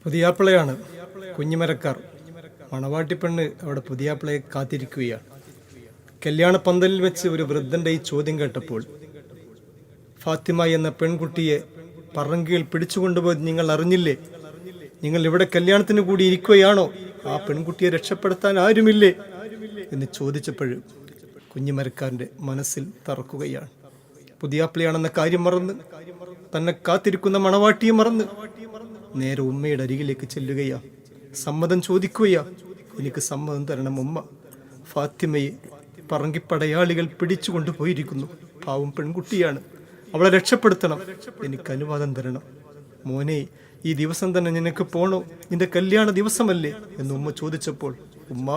പുതിയാപ്പിളയാണ് കുഞ്ഞിമരക്കാർ. മണവാട്ടിപ്പെണ്ണ് അവിടെ പുതിയാപ്പിളയെ കാത്തിരിക്കുകയാണ്. കല്യാണ പന്തലിൽ വെച്ച് ഒരു വൃദ്ധന്റെ ഈ ചോദ്യം കേട്ടപ്പോൾ ഫാത്തിമ എന്ന പെൺകുട്ടിയെ പറങ്കിയിൽ പിടിച്ചുകൊണ്ടുപോയത് നിങ്ങൾ അറിഞ്ഞില്ലേ? നിങ്ങൾ ഇവിടെ കല്യാണത്തിന് കൂടി ഇരിക്കുകയാണോ? ആ പെൺകുട്ടിയെ രക്ഷപ്പെടുത്താൻ ആരുമില്ലേ എന്ന് ചോദിച്ചപ്പോൾ കുഞ്ഞിമരക്കാരൻ്റെ മനസ്സിൽ തറക്കുകയാണ്. പുതിയാപ്പിളയാണെന്ന കാര്യം മറന്ന്, തന്നെ കാത്തിരിക്കുന്ന മണവാട്ടിയെ മറന്ന് നേരെ ഉമ്മയുടെ അരികിലേക്ക് ചെല്ലുകയാ. സമ്മതം ചോദിക്കുകയാ. എനിക്ക് സമ്മതം തരണം ഉമ്മ. ഫാത്തിമയെ പറങ്കിപ്പടയാളികൾ പിടിച്ചു കൊണ്ടുപോയിരിക്കുന്നു. പാവം പെൺകുട്ടിയാണ്, അവളെ രക്ഷപ്പെടുത്തണം. എനിക്ക് അനുവാദം തരണം മോനെ. ഈ ദിവസം തന്നെ നിനക്ക് പോണോ? നിന്റെ കല്യാണ ദിവസമല്ലേ എന്ന് ഉമ്മ ചോദിച്ചപ്പോൾ, ഉമ്മ,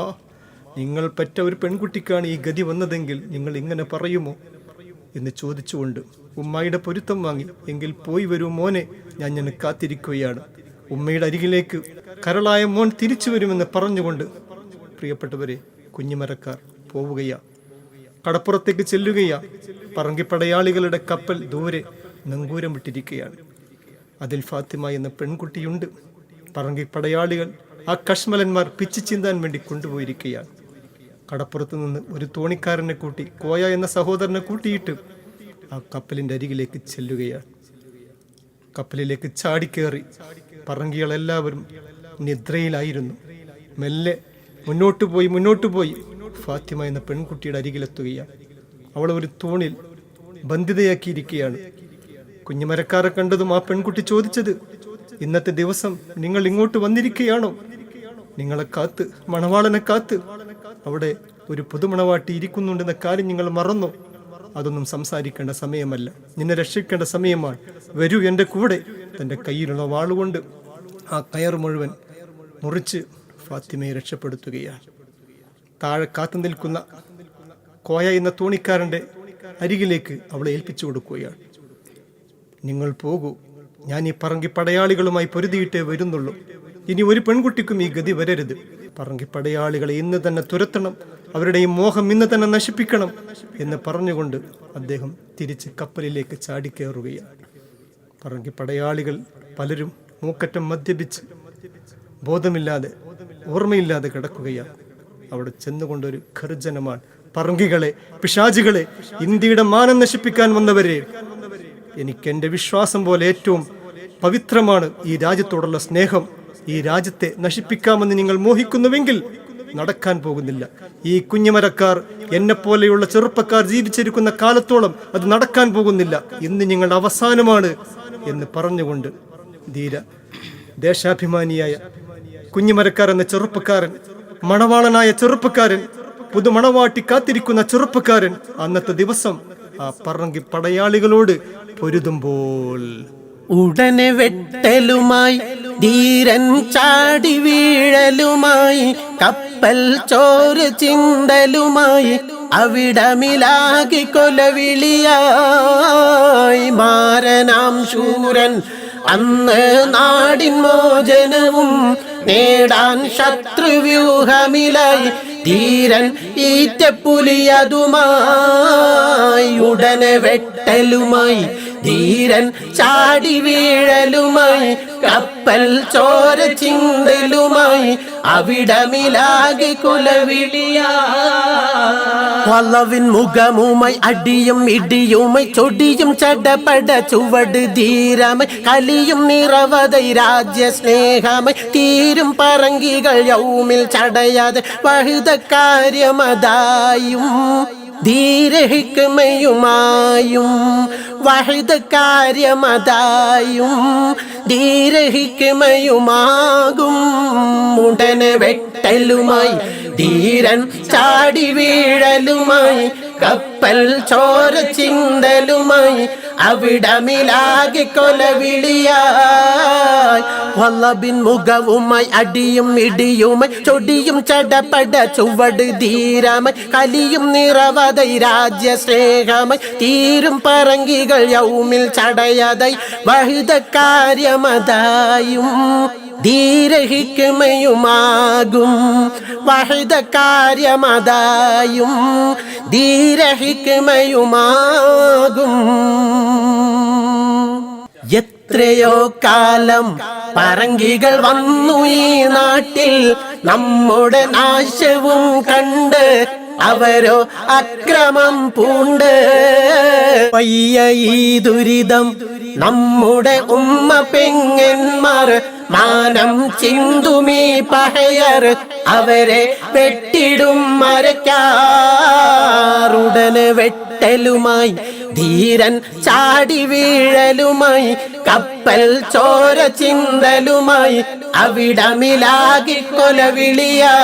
നിങ്ങൾ പെറ്റ ഒരു പെൺകുട്ടിക്കാണ് ഈ ഗതി വന്നതെങ്കിൽ നിങ്ങൾ ഇങ്ങനെ പറയുമോ എന്ന് ചോദിച്ചുകൊണ്ട് ഉമ്മയുടെ പൊരുത്തം വാങ്ങി. എങ്കിൽ പോയി വരൂ മോനെ, ഞാൻ കാത്തിരിക്കുകയാണ്. ഉമ്മയുടെ അരികിലേക്ക് കരളായ മോൻ തിരിച്ചു വരുമെന്ന് പറഞ്ഞുകൊണ്ട് പ്രിയപ്പെട്ടവരെ കുഞ്ഞിമരക്കാർ പോവുകയാ. കടപ്പുറത്തേക്ക് ചെല്ലുകയാ. പറങ്കിപ്പടയാളികളുടെ കപ്പൽ ദൂരെ നങ്കൂരം വിട്ടിരിക്കുകയാണ്. അതിൽ ഫാത്തിമ എന്ന പെൺകുട്ടിയുണ്ട്. പറങ്കിപ്പടയാളികൾ ആ കശ്മലന്മാർ പിച്ചു ചീന്താൻ വേണ്ടി കൊണ്ടുപോയിരിക്കുകയാണ്. കടപ്പുറത്ത് നിന്ന് ഒരു തോണിക്കാരനെ കൂട്ടി, കോയ എന്ന സഹോദരനെ കൂട്ടിയിട്ട് ആ കപ്പലിൻ്റെ അരികിലേക്ക് ചെല്ലുകയാണ്. കപ്പലിലേക്ക് ചാടിക്കേറി പറങ്കികളെല്ലാവരും നിദ്രയിലായിരുന്നു. മെല്ലെ മുന്നോട്ട് പോയി ഫാത്തിമ എന്ന പെൺകുട്ടിയുടെ അരികിലെത്തുകയാണ്. അവൾ ഒരു തൂണിൽ ബന്ധിതയാക്കിയിരിക്കുകയാണ്. കുഞ്ഞുമരക്കാരെ കണ്ടതും ആ പെൺകുട്ടി ചോദിച്ചത്, ഇന്നത്തെ ദിവസം നിങ്ങൾ ഇങ്ങോട്ട് വന്നിരിക്കുകയാണോ? നിങ്ങളെ കാത്ത്, മണവാളനെ കാത്ത് അവിടെ ഒരു പുതുമണവാട്ടി ഇരിക്കുന്നുണ്ടെന്ന കാര്യം നിങ്ങൾ മറന്നോ? അതൊന്നും സംസാരിക്കേണ്ട സമയമല്ല, നിന്നെ രക്ഷിക്കേണ്ട സമയമാണ്. വരൂ എൻ്റെ കൂടെ. തൻ്റെ കയ്യിലുള്ള വാളുകൊണ്ട് ആ കയർ മുഴുവൻ മുറിച്ച് ഫാത്തിമയെ രക്ഷപ്പെടുത്തുകയാണ്. താഴെ കാത്തു നിൽക്കുന്ന കോയ എന്ന തോണിക്കാരൻ്റെ അരികിലേക്ക് അവളെ ഏൽപ്പിച്ചു കൊടുക്കുകയാണ്. നിങ്ങൾ പോകൂ, ഞാൻ ഈ പറങ്കി പടയാളികളുമായി പൊരുതിയിട്ടേ വരുന്നുള്ളൂ. ഇനി ഒരു പെൺകുട്ടിക്കും ഈ ഗതി വരരുത്. പറങ്കി പടയാളികളെ ഇന്ന് തന്നെ തുരത്തണം, അവരുടെ ഈ മോഹം ഇന്ന് തന്നെ നശിപ്പിക്കണം എന്ന് പറഞ്ഞുകൊണ്ട് അദ്ദേഹം തിരിച്ച് കപ്പലിലേക്ക് ചാടിക്കയറുകയാണ്. പറങ്കി പടയാളികൾ പലരും മൂക്കറ്റം മദ്യപിച്ച് ബോധമില്ലാതെ, ഓർമ്മയില്ലാതെ കിടക്കുകയാണ്. അവിടെ ചെന്നുകൊണ്ടൊരു ഗർജനമാണ്, പറങ്കികളെ, പിശാചികളെ, ഇന്ത്യയുടെ മാനം നശിപ്പിക്കാൻ വന്നവരെ, എനിക്കെൻ്റെ വിശ്വാസം പോലെ ഏറ്റവും പവിത്രമാണ് ഈ രാജ്യത്തോടുള്ള സ്നേഹം. ഈ രാജ്യത്തെ നശിപ്പിക്കാമെന്ന് നിങ്ങൾ മോഹിക്കുന്നുവെങ്കിൽ നടക്കാൻ പോകുന്നില്ല. ഈ കുഞ്ഞുമരക്കാർ, എന്നെപ്പോലെയുള്ള ചെറുപ്പക്കാർ ജീവിച്ചിരിക്കുന്ന കാലത്തോളം അത് നടക്കാൻ പോകുന്നില്ല. ഇന്ന് നിങ്ങളുടെ അവസാനമാണ് എന്ന് പറഞ്ഞുകൊണ്ട് ധീര ദേശാഭിമാനിയായ കുഞ്ഞുമരക്കാർ എന്ന ചെറുപ്പക്കാരൻ, മണവാളനായ ചെറുപ്പക്കാരൻ, പുതുമണവാട്ടി കാത്തിരിക്കുന്ന ചെറുപ്പക്കാരൻ അന്നത്തെ ദിവസം ആ പറങ്കി പടയാളികളോട് പൊരുതുമ്പോൾ ഉടനെ വെട്ടലുമായി ധീരൻ ചാടി വീഴലുമായി കപ്പൽ ചോര ചിന്തലുമായി അവിടമിലാകി കൊലവിളിയായി മാരനാം ശൂരൻ അന്ന് നാടിൻ മോചനവും നേടാൻ ശത്രുവ്യൂഹമിലായി ധീരൻ ഈറ്റപ്പുലിയതുമായി ഉടനെ വെട്ടലുമായി ധീരൻ ചാടി വീഴലുമായി കപ്പൽ ചോര ചിന്തലുമായി അവിടമിലാകെ കുലവിളിയാളവിൻ മുഖമുമായി അടിയും ഇടിയുമായി ചൊടിയും ചടപട ചുവട് ധീരമായി കലിയും നിറവതൈ രാജ്യസ്നേഹമായി തീരും പറങ്കികൾ യൗമിൽ ചടയാതെ വഴുത കാര്യമതായും ധീരഹിക്കുമയുമായും വഴുത കാര്യമതായും ധീരഹിക്കുമയുമാകും ഉടനെ വെട്ടലുമായി ധീരൻ ചാടി വീഴലുമായി കപ്പൽ ചോര ചിന്തലുമായി അവിടമിലാകെ കൊലവിളിയായി വല്ലബിൻ മുഖവുമായി അടിയും ഇടിയുമായി ചൊടിയും ചടപട ചുവട് ധീരമായി കലിയും നിറവതൈ രാജ്യസ്നേഹമായി തീരും പറങ്കികൾ യൗമിൽ ചടയതായി വഴുത കാര്യമതായും ധീരഹിക്കുമയുമാകും വഴുത കാര്യമതായും ധീരഹിക്കുമയുമാകും. എത്രയോ കാലം പറങ്കികൾ വന്നു ഈ നാട്ടിൽ നമ്മുടെ നാശവും കണ്ട് അവരോ അക്രമം പൂണ്ട് പയ്യ ഈ ദുരിതം നമ്മുടെ ഉമ്മ പെങ്ങന്മാർ മാനം ചിന്തുമീ പഹയർ അവരെ വെട്ടിടും മരക്കാറുടന് വെട്ടലുമായി ധീരൻ ചാടി വീഴലുമായി കപ്പൽ ചോര ചിന്തലുമായി അവിടമിലാകി കൊലവിളിയായി